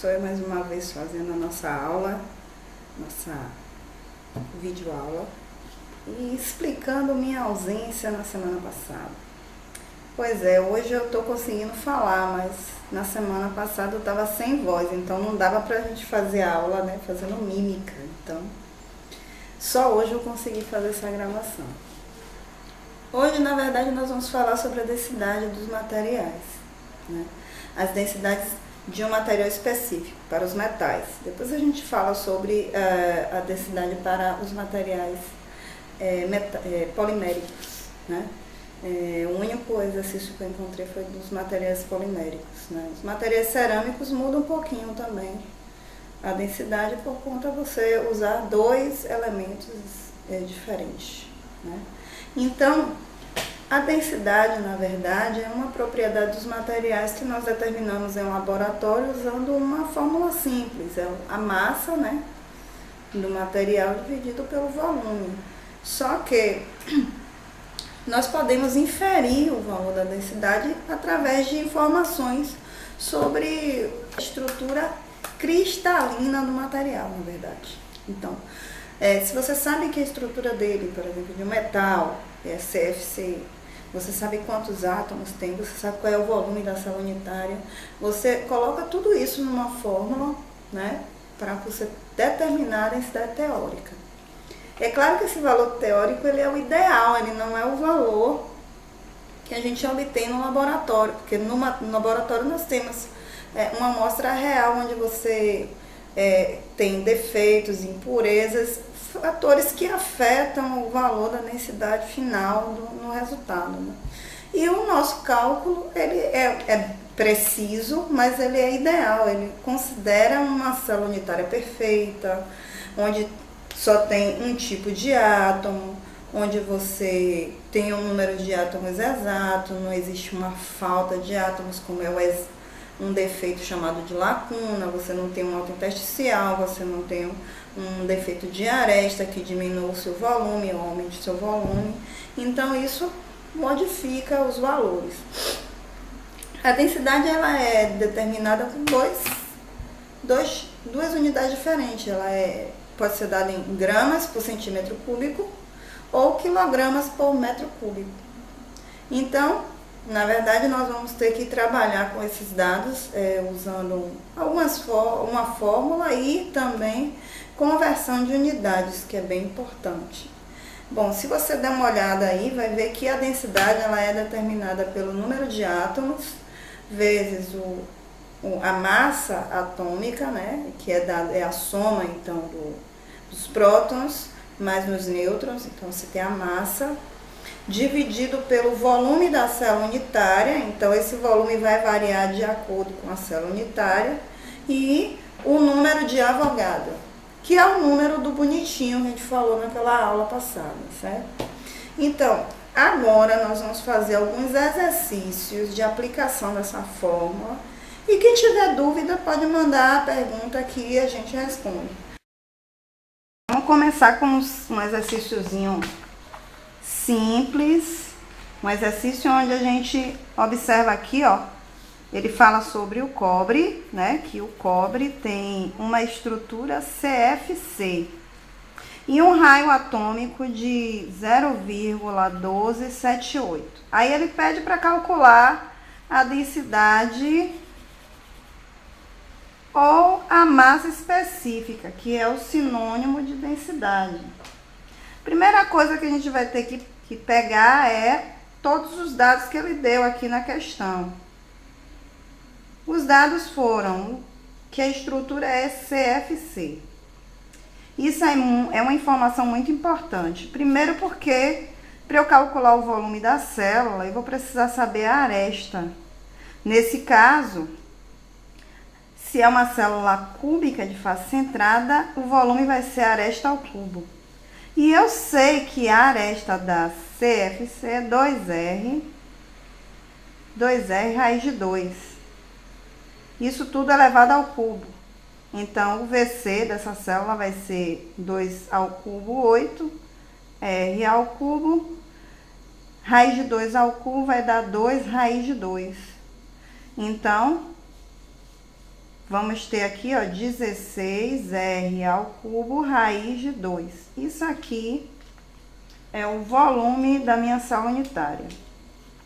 Sou eu mais uma vez fazendo a nossa aula, nossa videoaula e explicando minha ausência na semana passada. Pois é, hoje eu tô conseguindo falar, mas na semana passada eu tava sem voz, então não dava pra gente fazer a aula, né, fazendo mímica. Então, só hoje eu consegui fazer essa gravação. Hoje, na verdade, nós vamos falar sobre a densidade dos materiais, né? As densidades de um material específico, para os metais. Depois a gente fala sobre a densidade para os materiais poliméricos, né? O único exercício que eu encontrei foi dos materiais poliméricos, né? Os materiais cerâmicos mudam um pouquinho também a densidade por conta de você usar dois elementos diferentes, né? Então, a densidade, na verdade, é uma propriedade dos materiais que nós determinamos em um laboratório usando uma fórmula simples, é a massa, né, do material dividido pelo volume. Só que nós podemos inferir o valor da densidade através de informações sobre a estrutura cristalina do material, na verdade. Então, se você sabe que a estrutura dele, por exemplo, de um metal, é CFC, você sabe quantos átomos tem, você sabe qual é o volume da célula unitária, você coloca tudo isso numa fórmula, né, para você determinar a densidade teórica. É claro que esse valor teórico ele é o ideal, ele não é o valor que a gente obtém no laboratório, porque no laboratório nós temos uma amostra real onde você tem defeitos, impurezas, fatores que afetam o valor da densidade final no resultado, né? E o nosso cálculo ele é preciso, mas ele é ideal, ele considera uma célula unitária perfeita, onde só tem um tipo de átomo, onde você tem um número de átomos exato, não existe uma falta de átomos, como é um defeito chamado de lacuna, você não tem um autointersticial, você não tem um defeito de aresta que diminua o seu volume ou aumente o seu volume. Então isso modifica os valores. A densidade ela é determinada por duas unidades diferentes. Ela pode ser dada em gramas por centímetro cúbico ou quilogramas por metro cúbico. Então, na verdade, nós vamos ter que trabalhar com esses dados usando uma fórmula e também conversão de unidades, que é bem importante. Bom, se você der uma olhada aí, vai ver que a densidade ela é determinada pelo número de átomos vezes a massa atômica, né, que é a soma então dos prótons mais os nêutrons, então você tem a massa, dividido pelo volume da célula unitária, então esse volume vai variar de acordo com a célula unitária, e o número de Avogadro, que é o número do bonitinho que a gente falou naquela aula passada, certo? Então, agora nós vamos fazer alguns exercícios de aplicação dessa fórmula, e quem tiver dúvida pode mandar a pergunta aqui e a gente responde. Vamos começar com um exercíciozinho simples, um exercício onde a gente observa aqui, ó, ele fala sobre o cobre, né, que o cobre tem uma estrutura CFC e um raio atômico de 0,1278. Aí ele pede para calcular a densidade ou a massa específica, que é o sinônimo de densidade. Primeira coisa que a gente vai ter que pegar é todos os dados que ele deu aqui na questão. Os dados foram que a estrutura é CFC. Isso é uma informação muito importante. Primeiro porque, para eu calcular o volume da célula, eu vou precisar saber a aresta. Nesse caso, se é uma célula cúbica de face centrada, o volume vai ser a aresta ao cubo. E eu sei que a aresta da CFC é 2R raiz de 2. Isso tudo elevado ao cubo. Então, o VC dessa célula vai ser 2 ao cubo, 8, R ao cubo, raiz de 2 ao cubo vai dar 2 raiz de 2. Então, vamos ter aqui, ó, 16R ao cubo raiz de 2. Isso aqui é o volume da minha sala unitária.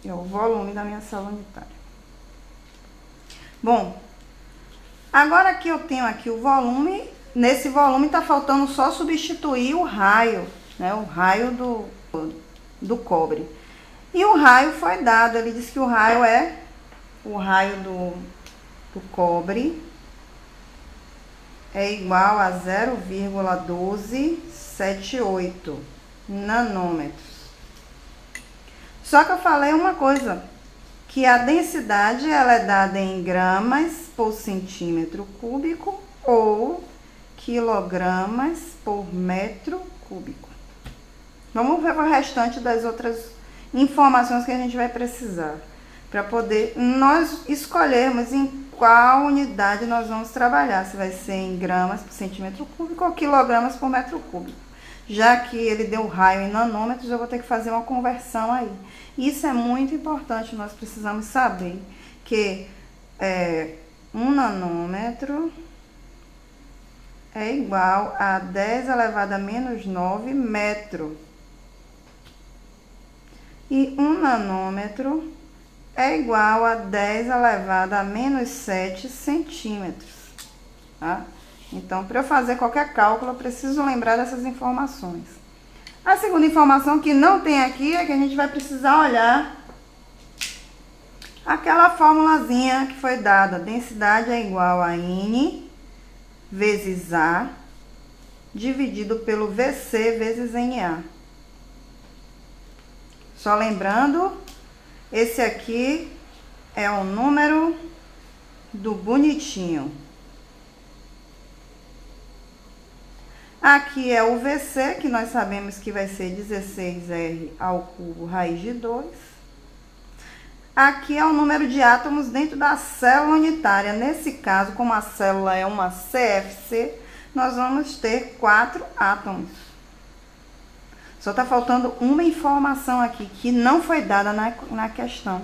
É o volume da minha sala unitária. Bom, agora que eu tenho aqui o volume, nesse volume tá faltando só substituir o raio, né? O raio do cobre. E o raio foi dado, ele disse que o raio é o raio do cobre é igual a 0,1278 nanômetros. Só que eu falei uma coisa, que a densidade ela é dada em gramas por centímetro cúbico ou quilogramas por metro cúbico. Vamos ver o restante das outras informações que a gente vai precisar para poder nós escolhermos em qual unidade nós vamos trabalhar, se vai ser em gramas por centímetro cúbico ou quilogramas por metro cúbico. Já que ele deu raio em nanômetros, eu vou ter que fazer uma conversão aí. Isso é muito importante, nós precisamos saber que 1 nanômetro é igual a 10 elevado a menos 9 metro. E 1 nanômetro é igual a 10 elevado a menos 7 centímetros, tá? Então, para eu fazer qualquer cálculo, eu preciso lembrar dessas informações. A segunda informação que não tem aqui é que a gente vai precisar olhar aquela formulazinha que foi dada. Densidade é igual a N vezes A dividido pelo VC vezes NA. Só lembrando, esse aqui é o número do bonitinho. Aqui é o VC, que nós sabemos que vai ser 16R ao cubo raiz de 2. Aqui é o número de átomos dentro da célula unitária. Nesse caso, como a célula é uma CFC, nós vamos ter 4 átomos. Só está faltando uma informação aqui, que não foi dada na questão.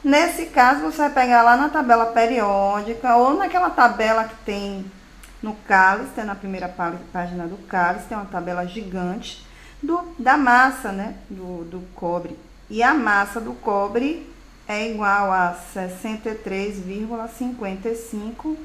Nesse caso, você vai pegar lá na tabela periódica, ou naquela tabela que tem no cálice, tem na primeira página do cálice, tem uma tabela gigante da massa, né, do cobre. E a massa do cobre é igual a 63,55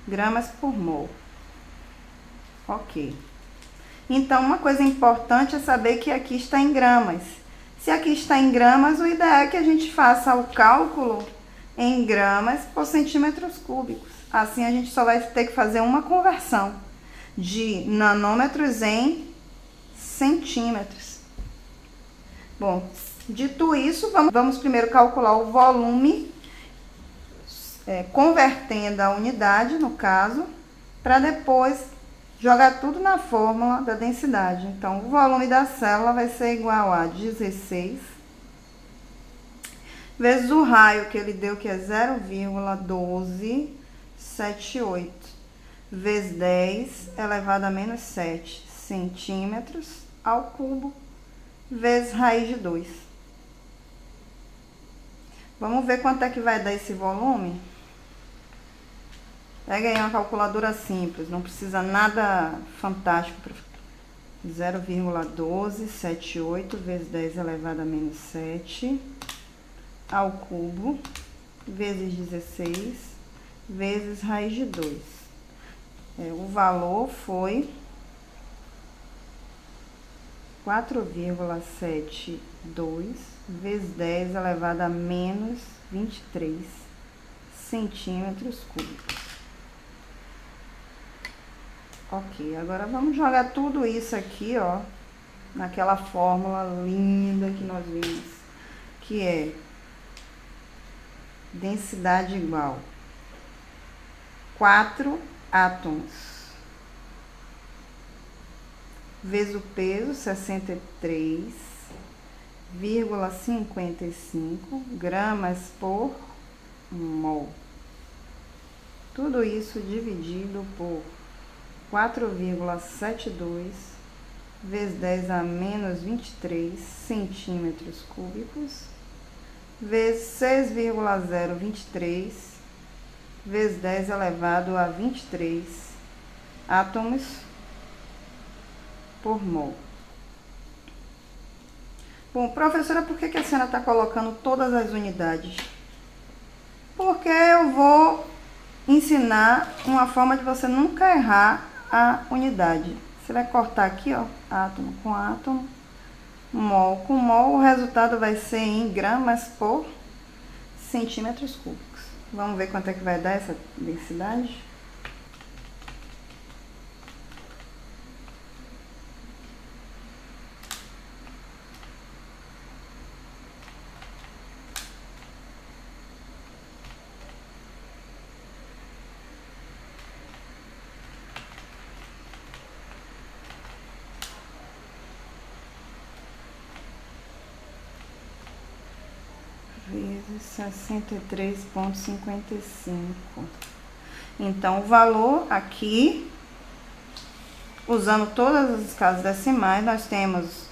gramas por mol. Ok. Então, uma coisa importante é saber que aqui está em gramas. Se aqui está em gramas, o ideal é que a gente faça o cálculo em gramas por centímetros cúbicos. Assim, a gente só vai ter que fazer uma conversão de nanômetros em centímetros. Bom, dito isso, vamos primeiro calcular o volume, convertendo a unidade, no caso, para depois jogar tudo na fórmula da densidade. Então, o volume da célula vai ser igual a 16 vezes o raio que ele deu, que é 0,1278, vezes 10 elevado a menos 7 centímetros ao cubo, vezes raiz de 2. Vamos ver quanto é que vai dar esse volume? Pega aí uma calculadora simples, não precisa nada fantástico. 0,1278 vezes 10 elevado a menos 7 ao cubo, vezes 16, vezes raiz de 2. O valor foi 4,72 vezes 10 elevado a menos 23 centímetros cúbicos. Ok, agora vamos jogar tudo isso aqui, ó, naquela fórmula linda que nós vimos, que é densidade igual 4 átomos vezes o peso, 63,55 gramas por mol. Tudo isso dividido por 4,72 vezes 10 a menos 23 centímetros cúbicos, vezes 6,023 vezes 10 elevado a 23 átomos por mol. Bom, professora, por que a senhora está colocando todas as unidades? Porque eu vou ensinar uma forma de você nunca errar a unidade. Você vai cortar aqui, ó, átomo com átomo, mol com mol, o resultado vai ser em gramas por centímetros cúbicos. Vamos ver quanto é que vai dar essa densidade? Vezes 63,55. Então, o valor aqui, usando todas as escalas decimais, nós temos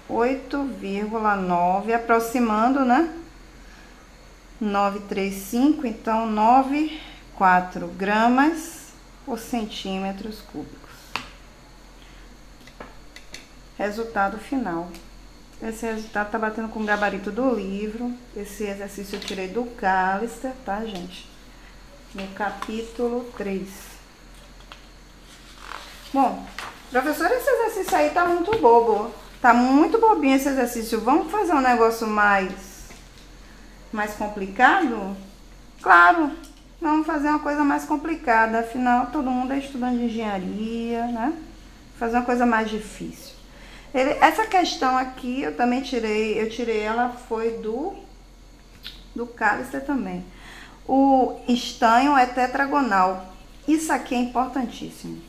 8,9, aproximando, né? 935, então 9,4 gramas por centímetros cúbicos. Resultado final. Esse resultado tá batendo com o gabarito do livro. Esse exercício eu tirei do Callister, tá, gente? No capítulo 3. Bom, professora, esse exercício aí tá muito bobo. Tá muito bobinho esse exercício. Vamos fazer um negócio mais complicado? Claro, vamos fazer uma coisa mais complicada. Afinal, todo mundo é estudante de engenharia, né? Fazer uma coisa mais difícil. Essa questão aqui eu também tirei, ela foi do Callister também. O estanho é tetragonal. Isso aqui é importantíssimo.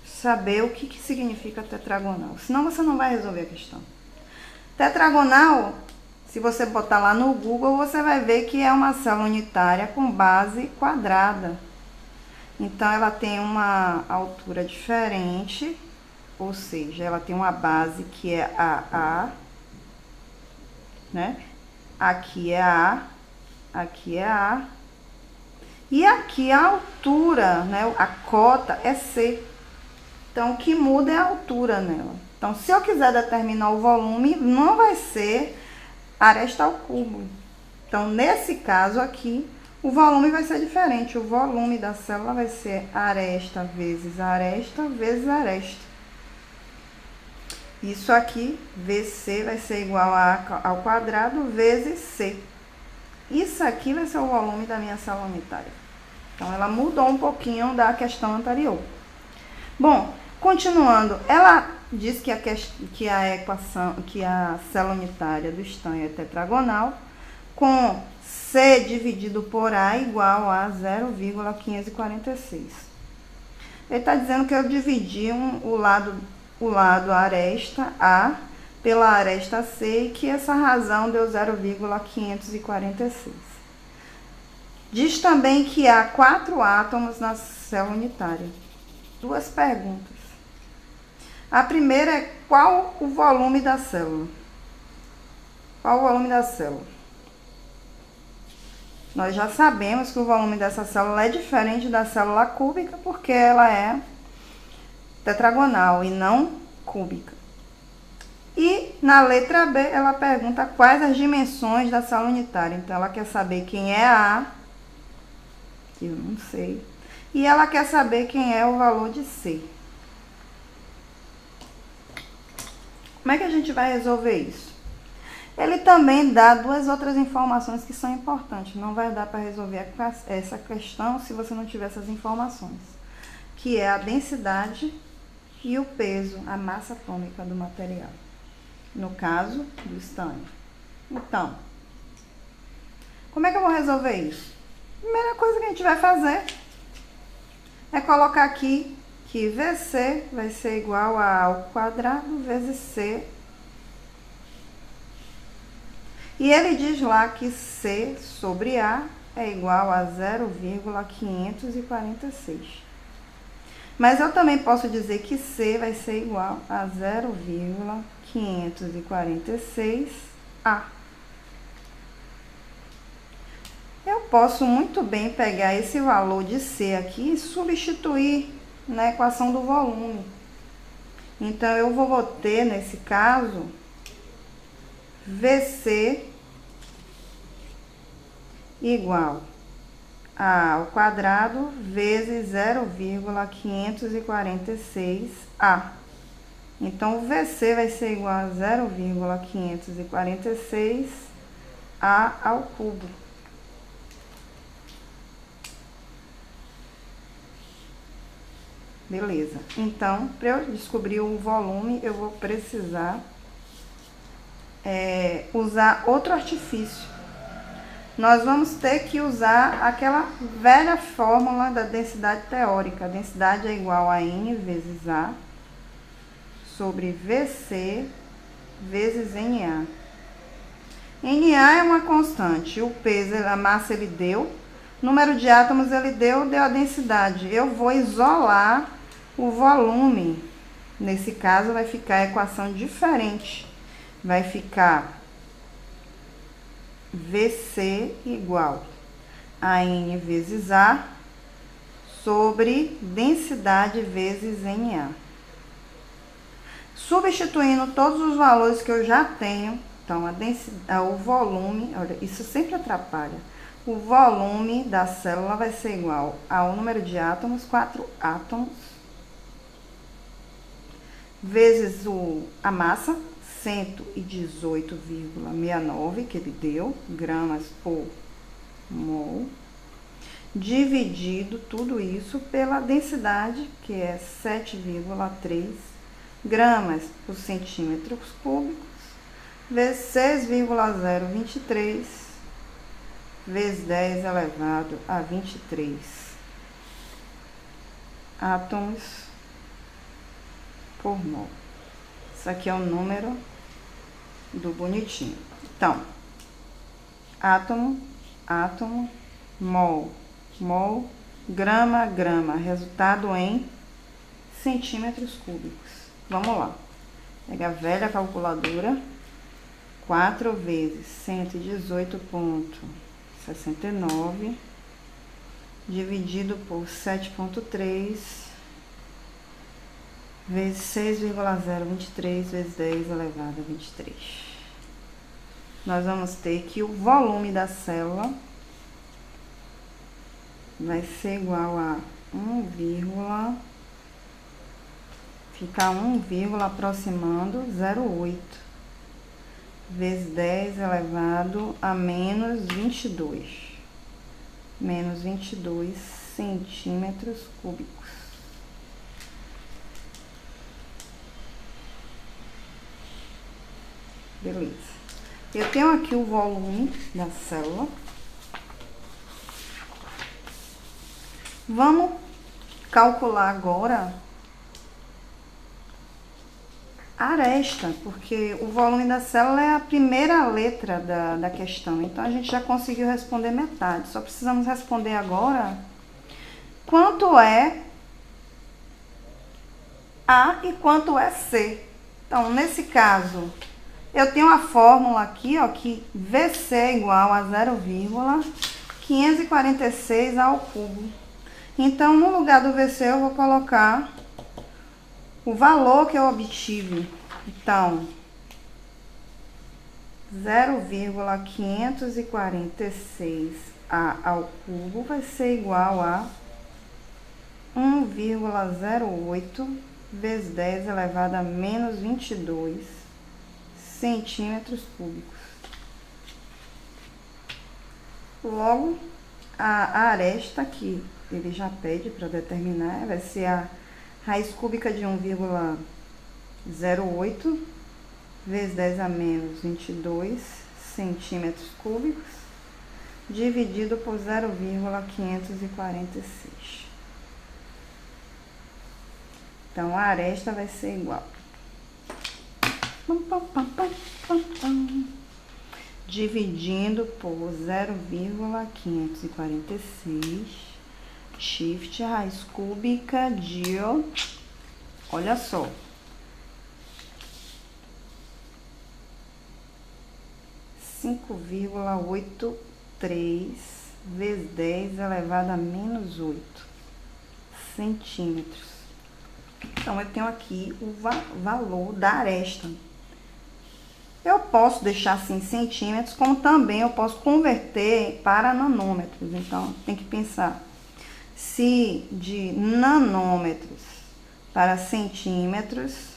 Saber o que significa tetragonal. Senão você não vai resolver a questão. Tetragonal, se você botar lá no Google, você vai ver que é uma célula unitária com base quadrada. Então, ela tem uma altura diferente. Ou seja, ela tem uma base que é a, né? Aqui é A, aqui é A. E aqui a altura, né? A cota é C. Então, o que muda é a altura nela. Então, se eu quiser determinar o volume, não vai ser aresta ao cubo. Então, nesse caso aqui, o volume vai ser diferente. O volume da célula vai ser aresta vezes aresta vezes aresta. Isso aqui, VC, vai ser igual a ao quadrado vezes C. Isso aqui vai ser o volume da minha célula unitária. Então, ela mudou um pouquinho da questão anterior. Bom, continuando, ela diz que a célula unitária do estanho é tetragonal, com C dividido por A igual a 0,546. Ele está dizendo que eu dividi o lado aresta A pela aresta C e que essa razão deu 0,546. Diz também que há 4 átomos na célula unitária. 2 perguntas. A primeira é: qual o volume da célula? Qual o volume da célula? Nós já sabemos que o volume dessa célula é diferente da célula cúbica, porque ela é tetragonal e não cúbica. E na letra B, ela pergunta quais as dimensões da célula unitária. Então, ela quer saber quem é a A, que eu não sei, e ela quer saber quem é o valor de C. Como é que a gente vai resolver isso? Ele também dá 2 outras informações que são importantes. Não vai dar para resolver essa questão se você não tiver essas informações, que é a densidade e o peso, a massa atômica do material, no caso do estanho. Então, como é que eu vou resolver isso? A primeira coisa que a gente vai fazer é colocar aqui que VC vai ser igual a ao quadrado vezes C. E ele diz lá que C sobre A é igual a 0,546. Mas eu também posso dizer que C vai ser igual a 0,546A. Eu posso muito bem pegar esse valor de C aqui e substituir na equação do volume. Então, eu vou ter, nesse caso, VC igual a ao quadrado vezes 0,546A. Então, o VC vai ser igual a 0,546A ao cubo. Beleza. Então, para eu descobrir o volume, eu vou precisar usar outro artifício. Nós vamos ter que usar aquela velha fórmula da densidade teórica. A densidade é igual a N vezes A sobre VC vezes NA. NA é uma constante, o peso, a massa ele deu, número de átomos ele deu a densidade. Eu vou isolar o volume. Nesse caso vai ficar a equação diferente. Vai ficar VC igual a N vezes A sobre densidade vezes NA. Substituindo todos os valores que eu já tenho, então o volume, olha, isso sempre atrapalha. O volume da célula vai ser igual ao número de átomos, 4 átomos, vezes a massa, 118,69 que ele deu, gramas por mol, dividido tudo isso pela densidade, que é 7,3 gramas por centímetros cúbicos, vezes 6,023, vezes 10 elevado a 23 átomos por mol. Isso aqui é o número do bonitinho. Então, átomo, átomo, mol, mol, grama, grama. Resultado em centímetros cúbicos. Vamos lá. Pega a velha calculadora. 4 vezes 118,69 dividido por 7,3 vezes 6,023 vezes 10 elevado a 23. Nós vamos ter que o volume da célula vai ser igual a 1, aproximando 0,8 vezes 10 elevado a menos 22 centímetros cúbicos. Beleza. Eu tenho aqui o volume da célula. Vamos calcular agora a aresta, porque o volume da célula é a primeira letra da questão. Então, a gente já conseguiu responder metade. Só precisamos responder agora quanto é A e quanto é C. Então, nesse caso, eu tenho a fórmula aqui, ó, que VC é igual a 0,546 ao cubo. Então, no lugar do VC, eu vou colocar o valor que eu obtive. Então, 0,546A ao cubo vai ser igual a 1,08 vezes 10 elevado a menos 22 centímetros cúbicos. Logo, a aresta que ele já pede para determinar vai ser a raiz cúbica de 1,08 vezes 10 a menos 22 centímetros cúbicos, dividido por 0,546. Então, a aresta vai ser igual. Dividindo por 0,546, shift raiz cúbica de, olha só, 5,83 vezes 10 elevado a menos 8 centímetros. Então, eu tenho aqui o valor da aresta. Eu posso deixar assim centímetros, como também eu posso converter para nanômetros. Então, tem que pensar. Se de nanômetros para centímetros,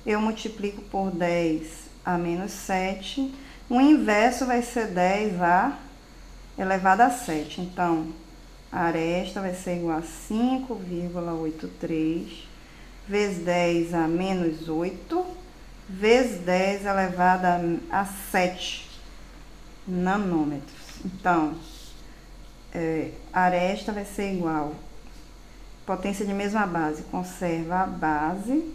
eu multiplico por 10 a menos 7, o inverso vai ser 10 a elevado a 7. Então, a aresta vai ser igual a 5,83 vezes 10 a menos 8, vezes 10 elevado a 7 nanômetros. Então, a aresta vai ser igual, potência de mesma base, conserva a base,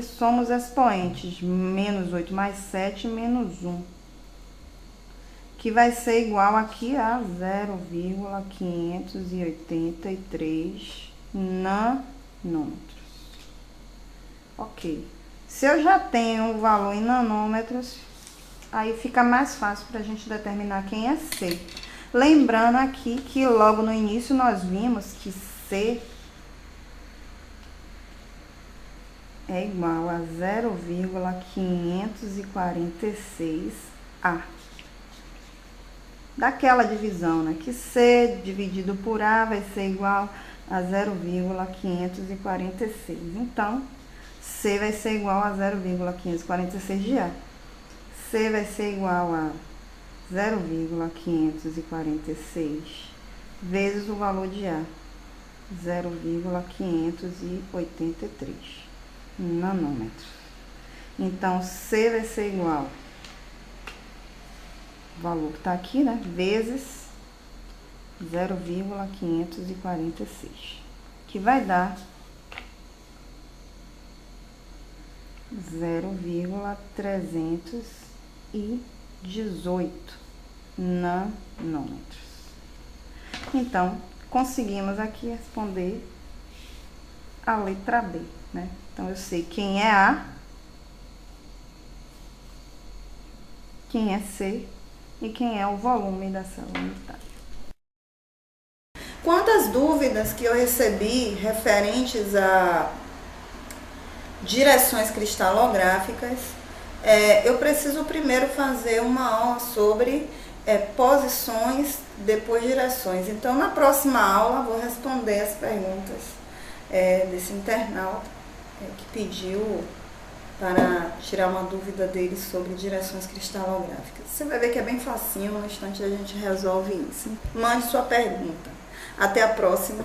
somos expoentes, menos 8 mais 7, menos 1, que vai ser igual aqui a 0,583 nanômetros. Ok. Se eu já tenho o valor em nanômetros, aí fica mais fácil para a gente determinar quem é C. Lembrando aqui que logo no início nós vimos que C é igual a 0,546 A. Daquela divisão, né? Que C dividido por A vai ser igual a 0,546. Então, C vai ser igual a 0,546 de A. C vai ser igual a 0,546 vezes o valor de A, 0,583 nanômetros. Então, C vai ser igual, o valor que está aqui, né, vezes 0,546, que vai dar 0,318 nanômetros. Então, conseguimos aqui responder a letra B, né? Então, eu sei quem é A, quem é C e quem é o volume da célula unitária. Quantas dúvidas que eu recebi referentes a direções cristalográficas, eu preciso primeiro fazer uma aula sobre posições, depois direções. Então, na próxima aula, vou responder as perguntas desse internauta que pediu para tirar uma dúvida dele sobre direções cristalográficas. Você vai ver que é bem facinho, no instante a gente resolve isso. Mande sua pergunta. Até a próxima.